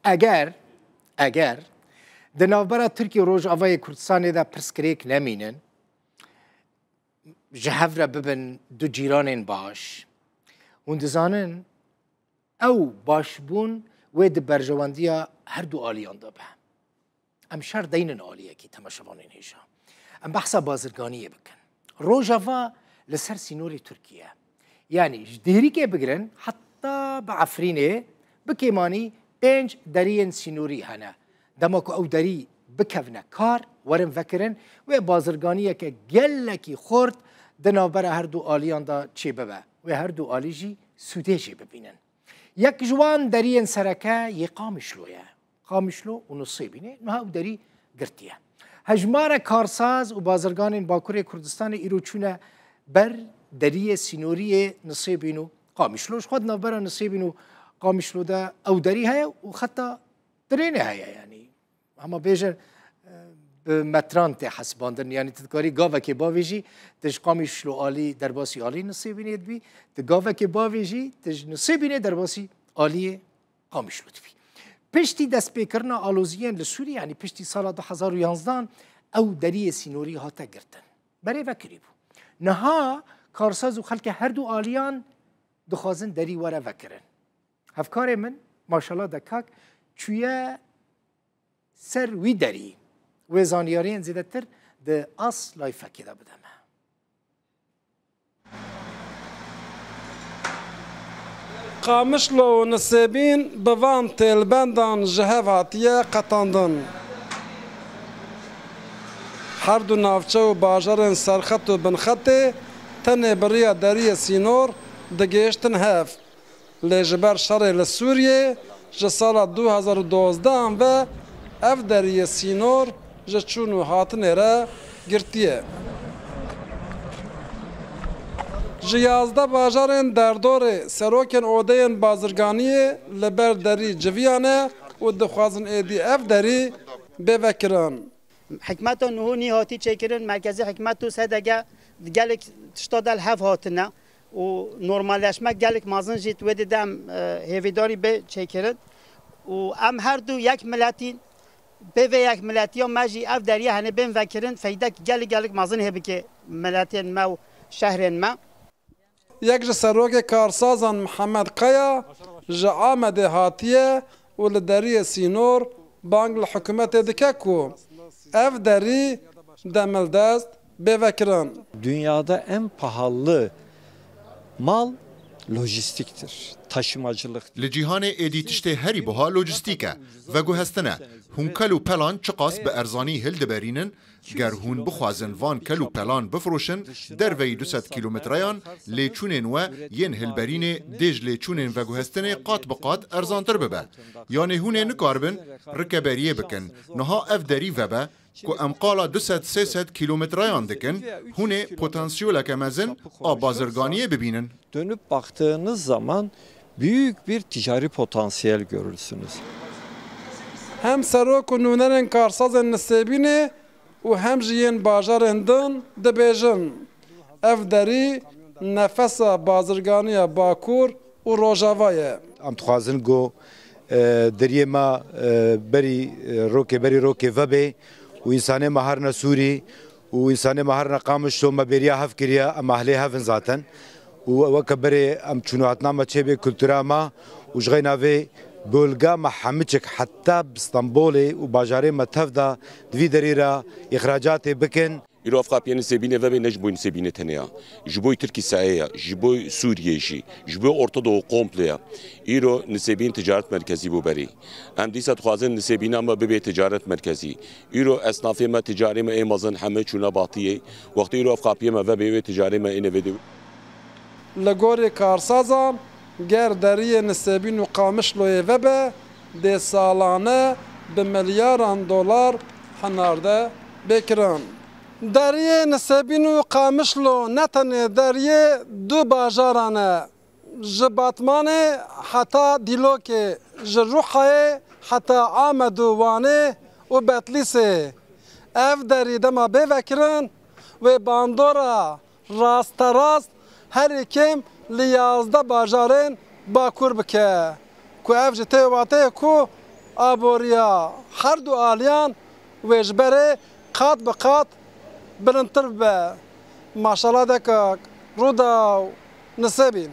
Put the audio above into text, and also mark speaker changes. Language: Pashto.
Speaker 1: اگر د نوبره ترکیه روجاوای کردستان دا پرسکریک نمینن جهفره ببن دو جیرانین باش و دزانن او باش بون و د برجواندیا هر دو آلیان دا به ام شر دینن آلیه کی تماشاوانین هیجا ام بحثا بازرگانیه بکن روجاوا لسر سینوری ترکیه یعنی جدیری که بگرن حتی بعفرینه بکیمانی 5 درین سینوری هنه دماکو او دری بکونه کار ورم فکرن و بازرگانیه که گلکی خورد دنابر هر دو آلیان دا چه ببه و هر دو آلی جی سوده جی ببینن یک جوان درین سرکه یه قامشلو و نصیبینه نه او دری گرتیه هجمار کارساز و بازرگان باکور کردستان ایرو چونه بر دری سینوری نصیبینو قامشلوش خود نابر نصیبینو قامشلو دا او دری هیا و خطا درینه هیا یعنی اما بیجن متران ته حسباندن یعنی تذکاری گاوه که باویجی تج قامشلو آلی درباسی آلی نصیبینید بی تگاوه که باویجی تج نصیبینه درباسی آلی قامشلو بی پشتی دست بکرنا آلوزیان لسوری یعنی پشتی سال 2011 او دری سینوری ها تا گرتن برای وکری بو نها کارساز و خلک هر دو آلیان دخوازن دری وره وکرن هفکار من ماشالله دکاک چویه سر وی دری و زانیارین زیده تر ده اصلای فکیده بدمه
Speaker 2: قامشلو و نسیبین بوان تیلبندان جهواتیه قطاندن هر دو نافچه و باجرن سرخط و بنخطه تنه بریا دری سینور دگیشتن هف لجبر شر لسوریه جسال 2012 و اف دری سینور جچون و هاتنه را گرتیه جیازده باجرن در دور سروکن اودین بازرگانیه لبر دری جویانه و دخوازن ایدی اف دری بوکران
Speaker 3: حکمت نهونی هاتی چکرن مرکزی حکمت سدگه گلک تشتادل هف هاتنه و نرمالشمه گلک مازن جیت و دیدم هیویداری به چکرن و ام هر دو یک ملتی به و یک ملتی ها مجی اف دریه هنه بین وکرن فیده گلک مازن هبی که ملتی ما و شهرین ما
Speaker 2: یک جسروک کارسازان محمد قیا جا آمده هاتیه و لدری سینور بانگ الحکومت دککو ev deri demildest bevekran.
Speaker 4: Dünyada en pahalı mal lojistiktir, taşımacılık.
Speaker 5: Li cîhanê êdî tiştê herî buha lojîstîk e veguhestine hûn kel û pelan çiqas bi erzanî hildiberînin ger hûn bixwazin van kel û pelan bifroşin derveyî 200 kîlometreyan lêçûnên we yên hilberînê dêj lêçûnên veguhestinê qat bi qat erzantir bibe yanê hûn ê nikarbin rikeberiyê bikin niha ev derî vebe ku em qala 200-300 kilometreyan dikin hûn ê potansiyoleke mezin a bazirganiyê bibînin.
Speaker 4: Dönüp baktığınız zaman büyük bir ticari potansiyel görürsünüz.
Speaker 2: Hem serok û nûnerên karsazên nisêbînê û hem ji yên bajarên din dibêjin. Ev derî nefesa bazirganiya Bakur û Rojava ye.
Speaker 6: Em dixwazin got deriyê me berî rokê vebê û însanê me herine Sûrî û însanê me herine Qamişlo me bêriya hev kiriye em ahlê hevin zaten û weke berê em çûnohatna me çêbê kultura me û ji xeyna vê بولگا ما حمچک حتی استانبول و باجاره متفدا دوی دری را اخراجات بکن.
Speaker 7: ایرو افقاپیان سبینه و بینش بوین سبینه تنیا. جبوی ترکی سعیه، جبوی سوریه جی، جبوی ارتدو قومپلیا. ایرو نسبین تجارت مرکزی بو بری. ام دیسات خوازن نسبین اما ببی تجارت مرکزی. ایرو اسنافی ما تجاری ما ایمازن همه چونه باطیه. وقتی ایرو افقاپیان و بی تجاری ما اینه ودیو.
Speaker 2: لگوری کارسازان گر دریه نسبین و قامشلوی وبه ده سالانه به میلیارد دلار هنرده بکران. دریه نسبین و قامشلو نتنه دریه دو باجارانه جباتمانه حتی دیلوکه جروحه حتی آمدوانه و بطلیسه اف دری دما بوکران و باندورا راست هر کم لیازده باجارین باکور بکه که اف جته واته کو ئابۆریە هەردوو ئالیان وێژبەرێ قات بە قات بلندتر بە ماشەڵا دەکە ڕوودا و نسەبین.